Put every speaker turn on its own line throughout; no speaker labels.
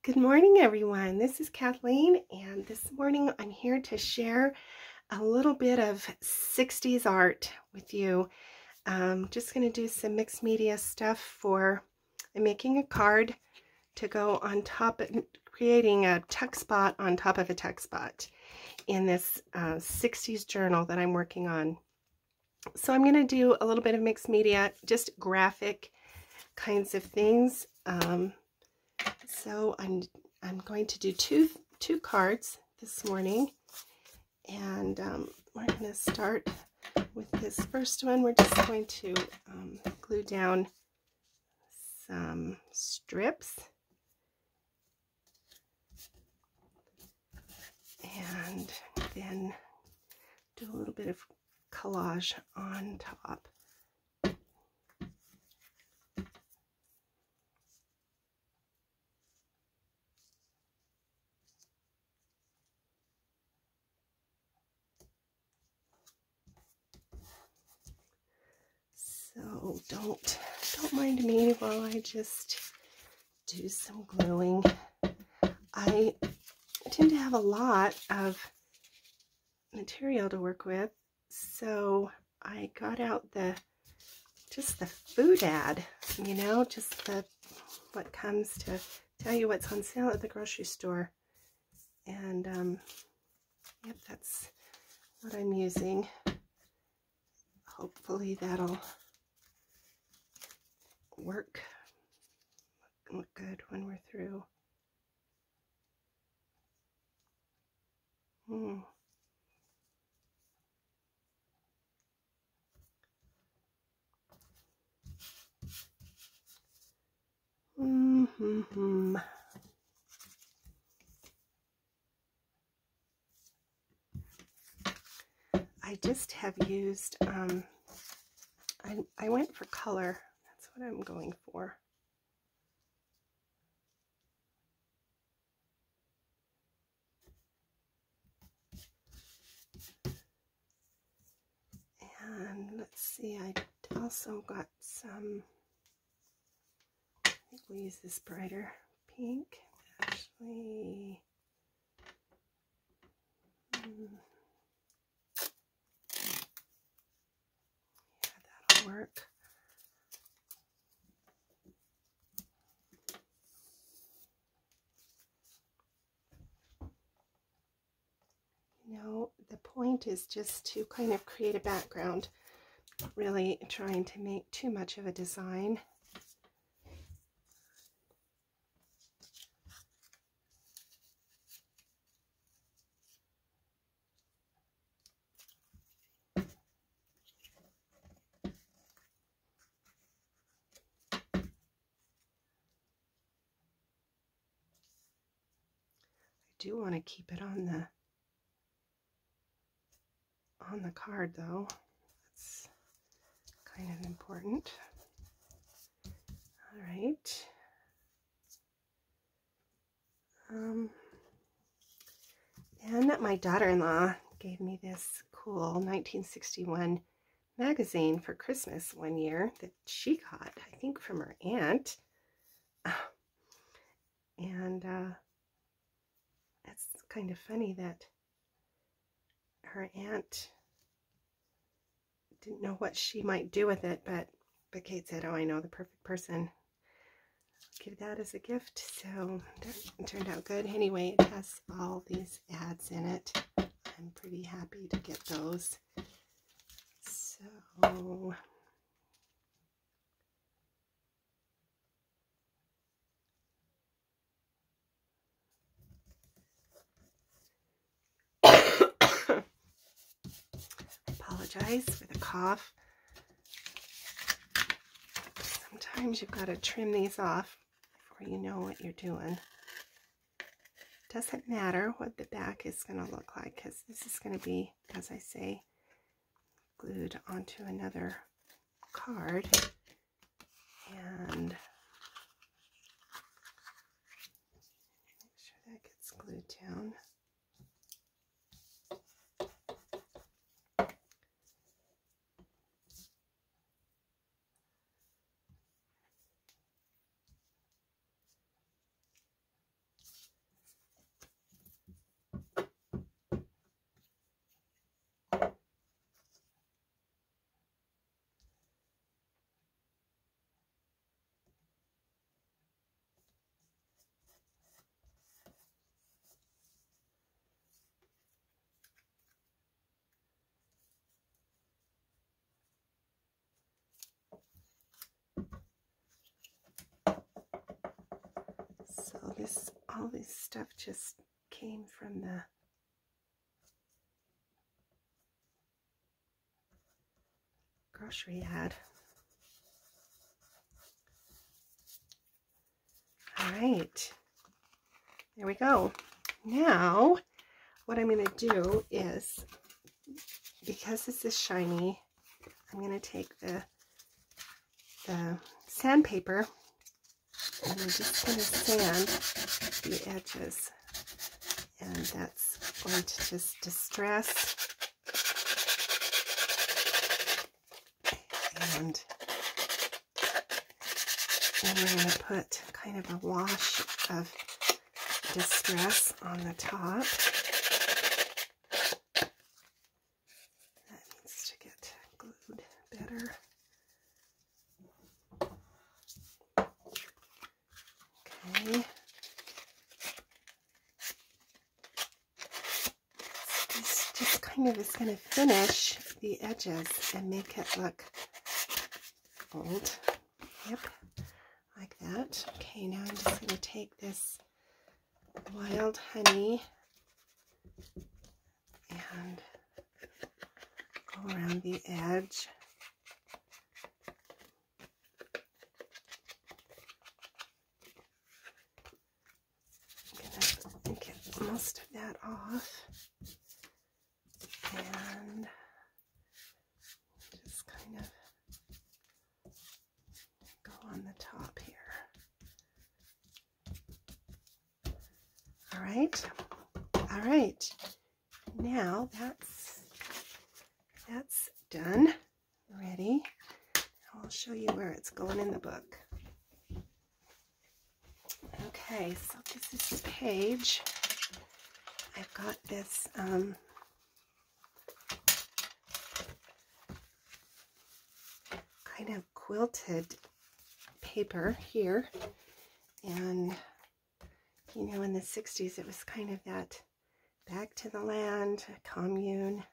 Good morning, everyone. This is Kathleen, and this morning I'm here to share a little bit of 60s art with you. Just going to do some mixed media stuff for I'm making a card to go on top of creating a tuck spot on top of a tuck spot in this 60s journal that I'm working on. So I'm going to do a little bit of mixed media, just graphic kinds of things. So I'm going to do two cards this morning, and we're going to start with this first one. We're just going to glue down some strips and then do a little bit of collage on top. So don't mind me while I just do some gluing. I tend to have a lot of material to work with, so I got out just the food ad, just what comes to tell you what's on sale at the grocery store, and yep, that's what I'm using. Hopefully that'll look good when we're through. I just have used, I went for color. That's what I'm going for. And let's see, I also got some, I think we'll use this brighter pink, actually. Yeah, that'll work. The point is just to kind of create a background, really trying to make too much of a design. I do want to keep it on the card, though. That's kind of important. All right. And my daughter-in-law gave me this cool 1961 magazine for Christmas one year that she got, I think, from her aunt. And it's kind of funny that her aunt didn't know what she might do with it, but Kate said, "Oh, I know the perfect person. Give that as a gift." So that turned out good. Anyway, it has all these ads in it. I'm pretty happy to get those. So I apologize for the cough. Sometimes you've got to trim these off before you know what you're doing. Doesn't matter what the back is going to look like, because this is going to be, as I say, glued onto another card. And make sure that gets glued down. all this stuff just came from the grocery ad. All right, there we go. Now, what I'm going to do is, because this is shiny, I'm going to take the sandpaper and I'm just going to sand the edges, and that's going to just distress and then we're going to put kind of a wash of distress on the top. That needs to get glued better. Okay. This just kind of is going to finish the edges and make it look old. Yep, like that. Okay, now I'm just going to take this wild honey and go around the edge. I'm going to get most of that off and just kind of go on the top here. All right, now that's done, ready. I'll show you where it's going in the book. Okay, so this is the page. I've got this kind of quilted paper here, and you know, in the 60s it was kind of that back to the land, commune.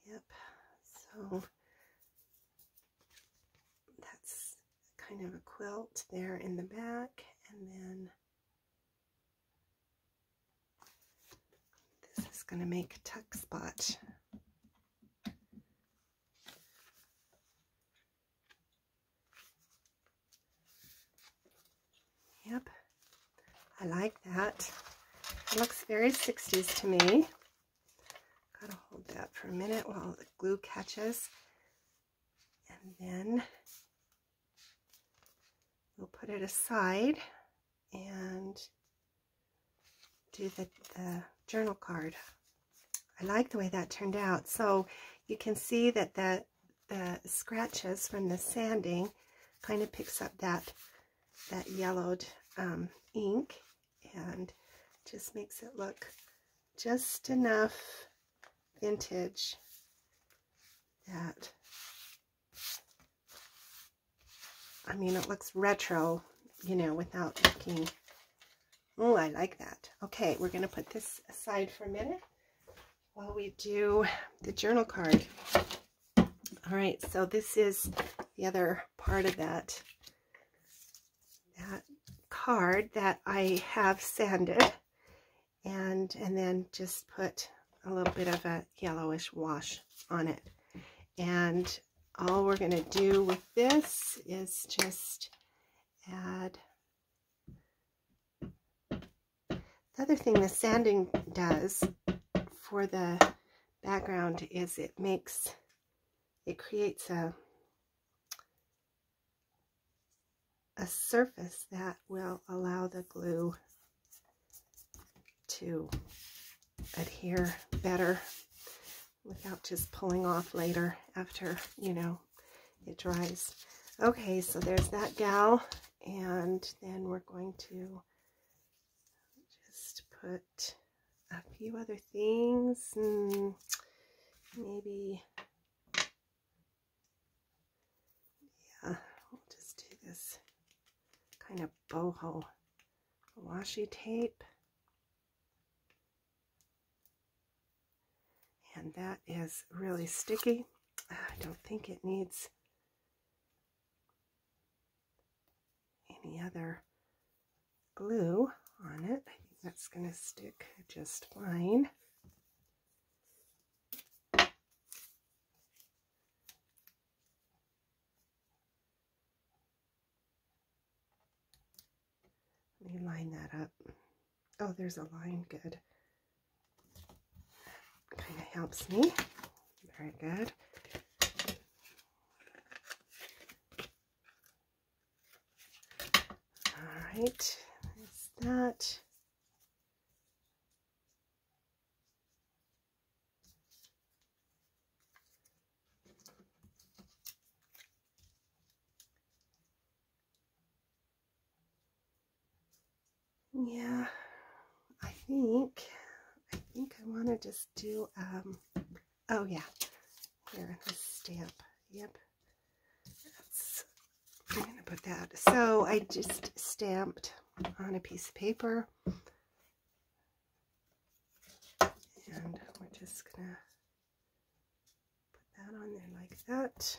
Yep, so that's kind of a quilt there in the back, and then this is going to make a tuck spot. Yep, I like that. It looks very 60s to me. Gotta hold that for a minute while the glue catches. And then we'll put it aside and do the journal card. I like the way that turned out. So you can see that the scratches from the sanding kind of picks up that yellowed ink and just makes it look just enough vintage that, I mean, it looks retro, you know, without looking, oh, I like that. Okay, we're going to put this aside for a minute while we do the journal card. All right, so this is the other part of that card that I have sanded and then just put a little bit of a yellowish wash on it. And all we're going to do with this is just add. The other thing the sanding does for the background is it creates a surface that will allow the glue to adhere better without just pulling off later after, you know, it dries. Okay, so there's that gal, and then we're going to just put a few other things, maybe, yeah, we'll just do this kind of boho washi tape, and that is really sticky. I don't think it needs any other glue on it. I think that's going to stick just fine. Let me line that up. Oh, there's a line. Good. Kind of helps me. Very good. All right. There's that. Yeah, I think I want to just do, oh yeah, here, this stamp. Yep, I'm going to put that. So I just stamped on a piece of paper, and we're just going to put that on there like that.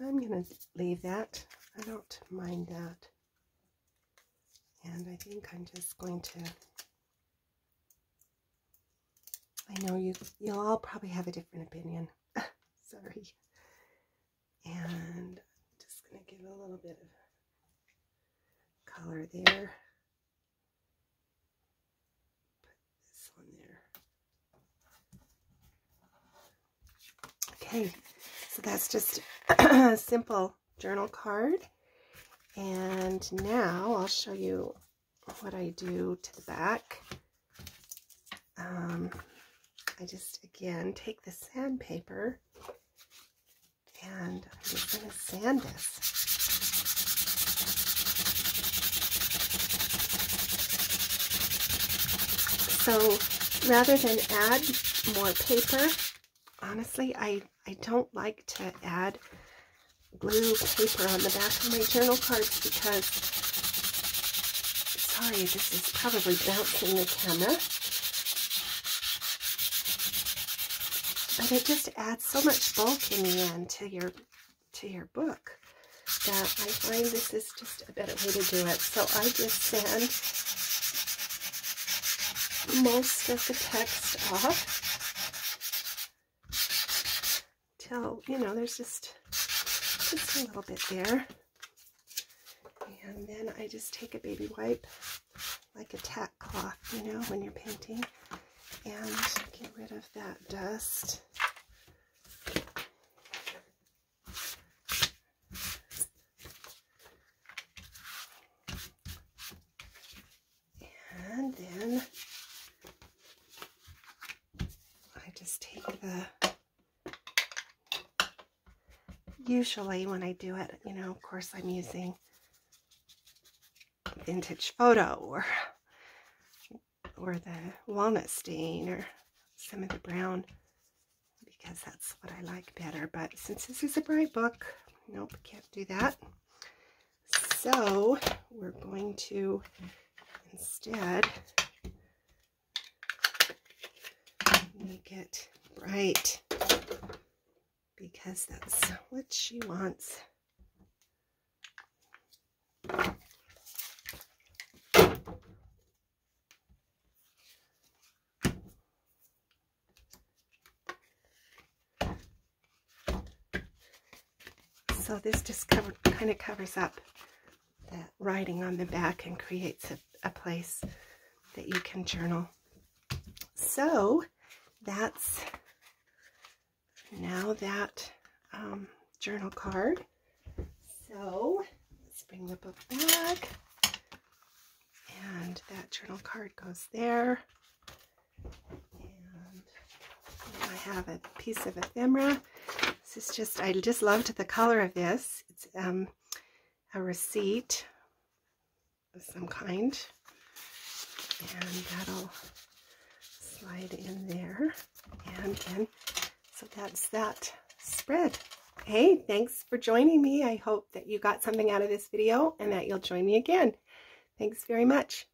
I'm going to leave that. I don't mind that. And I think I'm just going to, I know you'll all probably have a different opinion. Sorry. And just going to give a little bit of color there. Put this one there. Okay, so that's just a simple journal card. And now I'll show you what I do to the back. I just, again, take the sandpaper and I'm just going to sand this. So rather than add more paper, honestly, I don't like to add glue paper on the back of my journal cards because, sorry, this is probably bouncing the camera, but it just adds so much bulk in the end to your book that I find this is just a better way to do it. So I just sand most of the text off till, you know, there's just a little bit there. And then I just take a baby wipe, like a tack cloth, you know, when you're painting, and get rid of that dust. And then I just take the, usually when I do it, you know, of course I'm using Vintage Photo or the walnut stain or some of the brown, because that's what I like better. But since this is a bright book, nope, can't do that. So we're going to instead make it bright, because that's what she wants. So this just kind of covers up that writing on the back and creates a place that you can journal. So that's now that journal card. So let's bring the book back, and that journal card goes there. And I have a piece of ephemera. This is just, I just loved the color of this. It's a receipt of some kind. And that'll slide in there. And then, so that's that spread. Hey, thanks for joining me. I hope that you got something out of this video and that you'll join me again. Thanks very much.